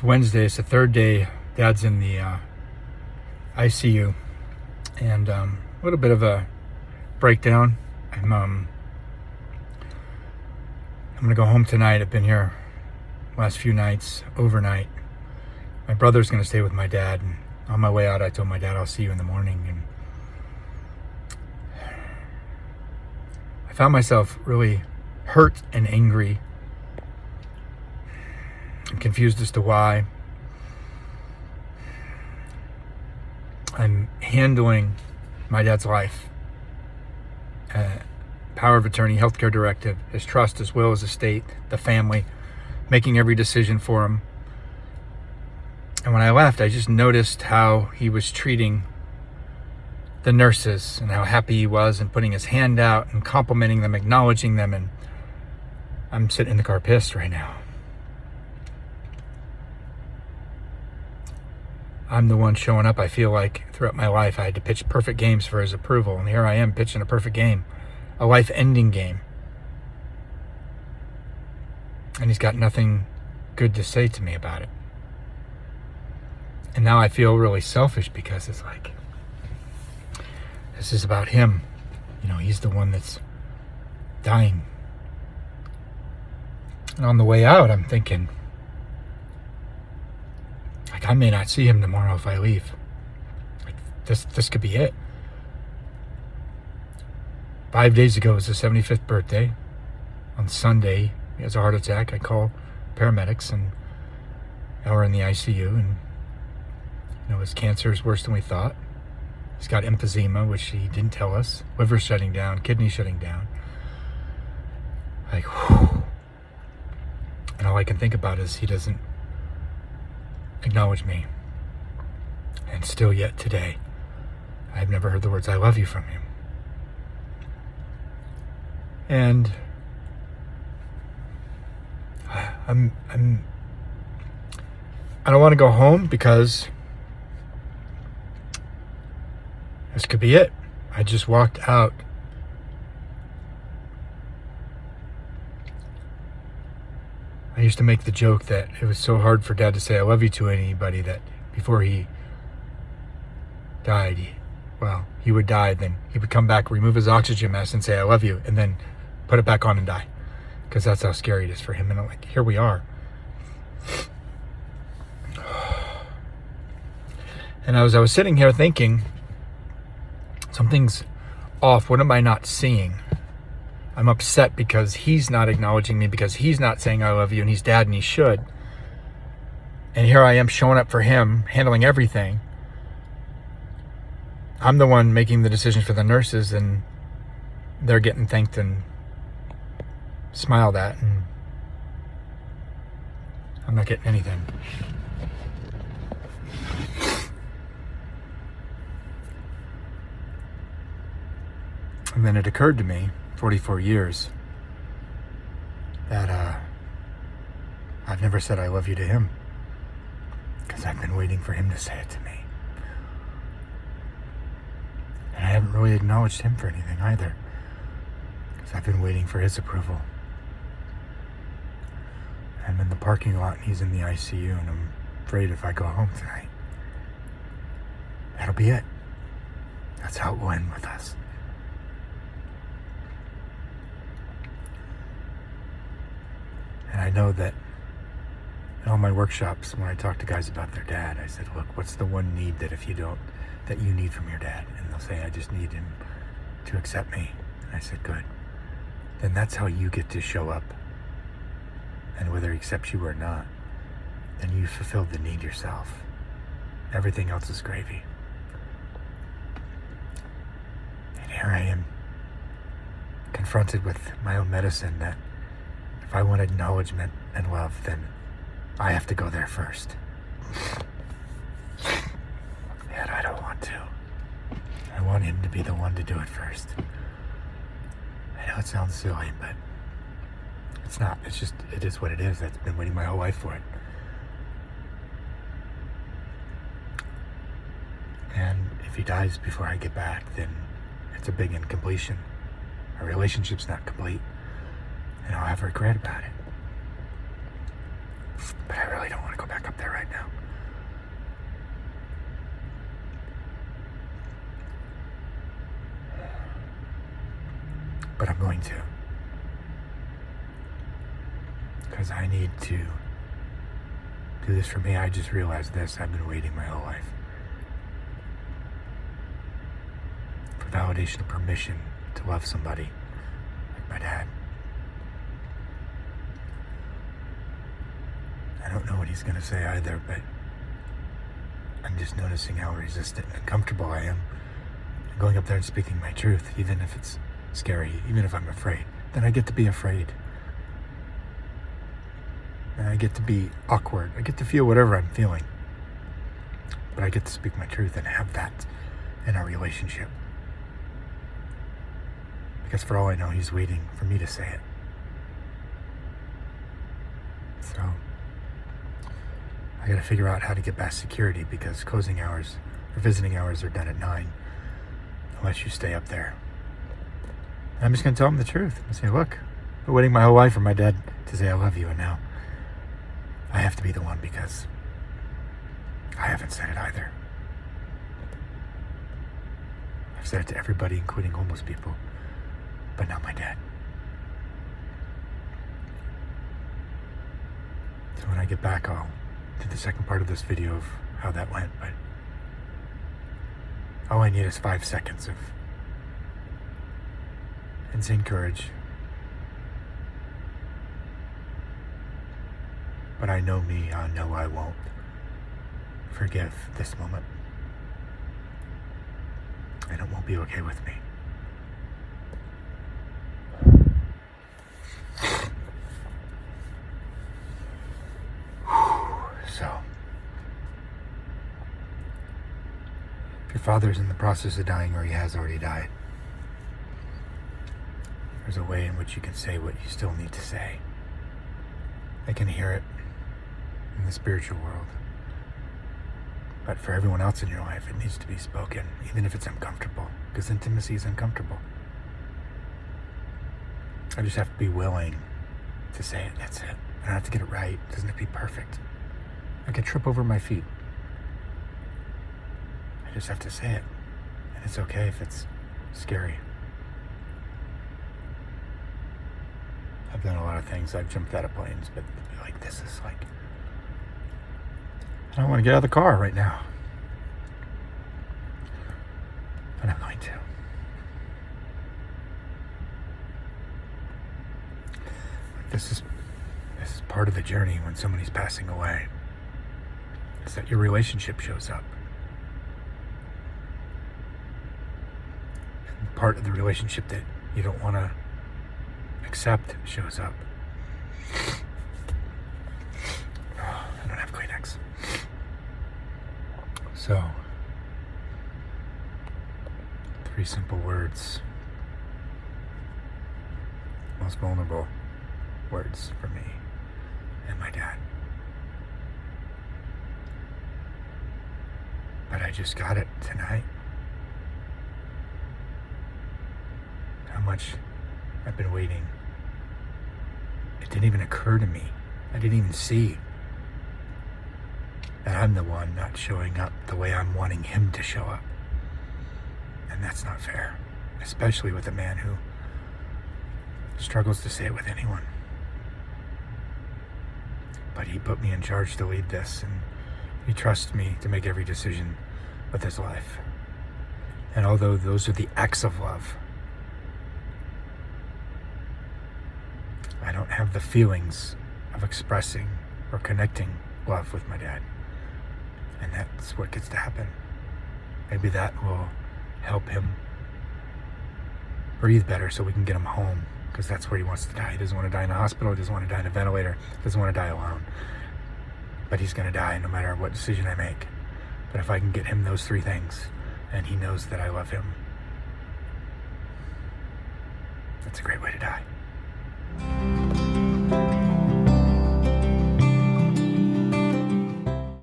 It's Wednesday. It's the third day Dad's in the ICU, and a little bit of a breakdown. I'm gonna go home tonight. I've been here last few nights, overnight. My brother's gonna stay with my dad, and on my way out, I told my dad I'll see you in the morning. And I found myself really hurt and angry. I'm confused as to why. I'm handling my dad's life. Power of attorney, healthcare directive, his trust, his will, his estate, the family, making every decision for him. And when I left, I just noticed how he was treating the nurses and how happy he was and putting his hand out and complimenting them, acknowledging them. And I'm sitting in the car pissed right now. I'm the one showing up. I feel like throughout my life I had to pitch perfect games for his approval. And here I am pitching a perfect game, a life-ending game. And he's got nothing good to say to me about it. And now I feel really selfish because it's like, this is about him. You know, he's the one that's dying. And on the way out, I'm thinking, like, I may not see him tomorrow if I leave. Like, this could be it. 5 days ago was his 75th birthday. On Sunday, he has a heart attack. I call paramedics, and now we're in the ICU, and his cancer is worse than we thought. He's got emphysema, which he didn't tell us. Liver shutting down, kidney shutting down. Like, whew. And all I can think about is he doesn't acknowledge me. And still yet today, I've never heard the words "I love you" from him. And I don't want to go home because this could be it. I just walked out. I used to make the joke that it was so hard for Dad to say "I love you" to anybody that before he died, he would die, then he would come back, remove his oxygen mask and say "I love you," and then put it back on and die. Because that's how scary it is for him. And I'm like, here we are. And as I was sitting here thinking, something's off. What am I not seeing? I'm upset because he's not acknowledging me, because he's not saying "I love you," and he's Dad and he should. And here I am showing up for him, handling everything. I'm the one making the decisions for the nurses, and they're getting thanked and smiled at, and I'm not getting anything. And then it occurred to me, 44 years, that I've never said "I love you" to him, because I've been waiting for him to say it to me. And I haven't really acknowledged him for anything either, because I've been waiting for his approval. I'm in the parking lot and he's in the ICU, and I'm afraid if I go home tonight, that'll be it. That's how it will end with us. And I know that in all my workshops, when I talk to guys about their dad, I said, look, what's the one need that you need from your dad? And they'll say, I just need him to accept me. And I said, good. Then that's how you get to show up. And whether he accepts you or not, then you fulfilled the need yourself. Everything else is gravy. And here I am, confronted with my own medicine, that if I want acknowledgement and love, then I have to go there first. And I don't want to. I want him to be the one to do it first. I know it sounds silly, but it's not. It's just, it is what it is. I've been waiting my whole life for it. And if he dies before I get back, then it's a big incompletion. Our relationship's not complete, and I'll have regret about it. But I really don't want to go back up there right now. But I'm going to. Because I need to do this for me. I just realized this. I've been waiting my whole life for validation and permission to love somebody like my dad. I don't know what he's going to say either, but I'm just noticing how resistant and uncomfortable I am going up there and speaking my truth, even if it's scary, even if I'm afraid. Then I get to be afraid. And I get to be awkward. I get to feel whatever I'm feeling. But I get to speak my truth and have that in our relationship. Because for all I know, he's waiting for me to say it. So I gotta figure out how to get past security, because closing hours or visiting hours are done at 9 unless you stay up there. And I'm just gonna tell him the truth and say, look, I've been waiting my whole life for my dad to say I love you, and now I have to be the one because I haven't said it either. I've said it to everybody, including homeless people, but not my dad. So when I get back, I'll do the second part of this video of how that went, but all I need is 5 seconds of insane courage. But I know me, I know I won't forgive this moment. And it won't be okay with me. So, if your father's in the process of dying, or he has already died, there's a way in which you can say what you still need to say. I can hear it in the spiritual world. But for everyone else in your life, it needs to be spoken, even if it's uncomfortable, because intimacy is uncomfortable. I just have to be willing to say it, that's it. I don't have to get it right, it doesn't have to be perfect. I can trip over my feet. I just have to say it, and it's okay if it's scary. I've done a lot of things. I've jumped out of planes, but like this is like, I don't want to get out of the car right now. But I'm going to. This is part of the journey when somebody's passing away. Is that your relationship shows up. And part of the relationship that you don't want to accept shows up. Oh, I don't have Kleenex. So, 3 simple words. Most vulnerable words for me and my dad. But I just got it tonight. How much I've been waiting. It didn't even occur to me. I didn't even see that I'm the one not showing up the way I'm wanting him to show up. And that's not fair, especially with a man who struggles to say it with anyone. But he put me in charge to lead this, and he trusts me to make every decision with his life. And although those are the acts of love, I don't have the feelings of expressing or connecting love with my dad. And that's what gets to happen. Maybe that will help him breathe better so we can get him home, because that's where he wants to die. He doesn't want to die in a hospital. He doesn't want to die in a ventilator. He doesn't want to die alone. But he's going to die no matter what decision I make. But if I can get him those 3 things, and he knows that I love him, that's a great way to die.